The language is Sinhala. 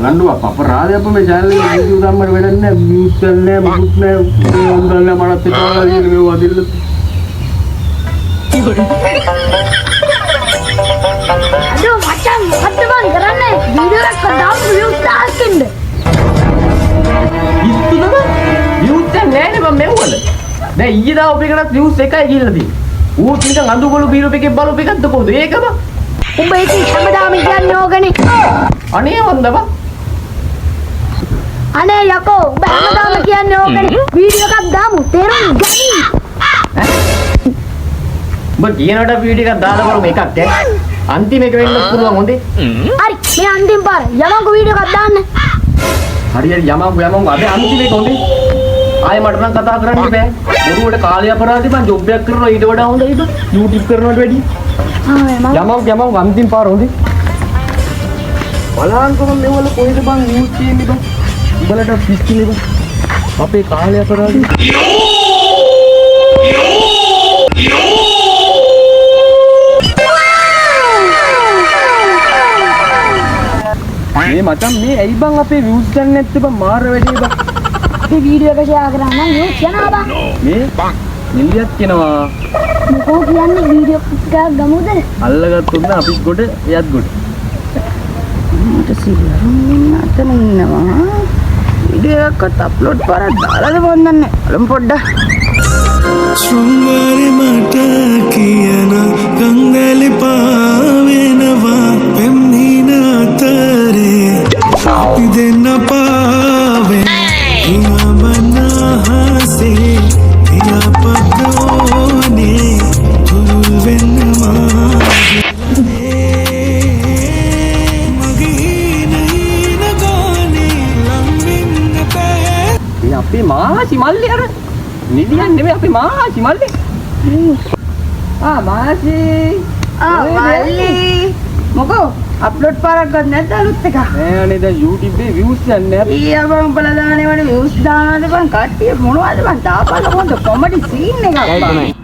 අනන්දු අපරාධය අප මේ channel එකේ වීඩියෝ දාන්න වෙන්නේ views ගන්න මොකුත් නෑ හොඳල්ලා මටත් එපාලා කියන මේ වදිල්ල අදෝ මචං මොකද බං කරන්නේ වීඩියෝ එකක් දාන්න views දාන්න ඉස්සුනද views නෑනේ මම මෙව්වල දැන් ඊයේ දාව අපේකටත් views එකයි ගිහිල්ලා තියෙන්නේ ඌත් නිකන් අඳුගොළු බීරෝ එකේ බලු එකක්ද කොහොමද ඒකම උඹ ඉතින් හැමදාම කියන්නේ ඕගනේ අනේ වන්දව අනේ යකෝ උඹ හැමදාම කියන්නේ ඕගනේ වීඩියෝ එකක් දාමු තේරුම් ගනි උඹ කියනකොට වීඩියෝ එකක් දාලා බලමු එකක් ඈ අන්තිම එක වෙන්න පුළුවන් හොඳේ හරි මේ අන්තිම පාර යමංගු වීඩියෝ එකක් දාන්න හරි යමංගු අද අන්තිම එක හොඳේ ආයෙ මට නම් කතා කරන්න බෑ බොරුවට කාලය අපරාධي මං ජොබ් එකක් කරනවා ඊට වඩා හොඳ ඊට YouTube කරනවට වැඩිය යමංගු අන්තිම පාර හොඳේ බලහන්කොම මෙවල කොහෙද බං නිවුස් තියෙන්නේ බං උඹලට පිස්සිනේ බං අපේ කාලය අපරාධي මේ මචං මේ ඇයි බං අපේ views ගන්න නැත්තේ බං මාර වැඩේ බං මේ වීඩියෝ එක ෂෙයා කරා නම් views යනවා බං මේ නිලියක් කියනවා මොකෝ කියන්නේ වීඩියෝ එකක් ගමුද අල්ලගත්තොත් නම් අපිත් කොට එයත් කොට මට සිල්ලරුන් අතන ඉන්නවා වීඩියෝ එකක් අප්ලෝඩ් කරලා දාලාද බොන්නන්නේ බලමු පොඩ්ඩක් සුම්බරි මට කියන ගංගලි පාවෙනවා පෙම්හින අතරේ අපි දෙන්න පාවෙන ඉමබනහසේ ඉලපදෝනේ තුරුල් වෙන්න අපේ මාසි මල්ලි අර නිදියන් නෙමෙයි අපේ මාසි මල්ලි මාසි මල්ලි මොකෝ අප්ලෝඩ් පාරක් ගන්න නැද්ද අලුත් එක නෑනේ දැන් YouTube එකේ views යන්නේ නැහැ ඊයා බං උඹලා දාන්නේ වනේ views දානවාද බං කට්ටිය මොනවද බං දාපල්ලා මොකද කොමඩි සීන් එකක් බං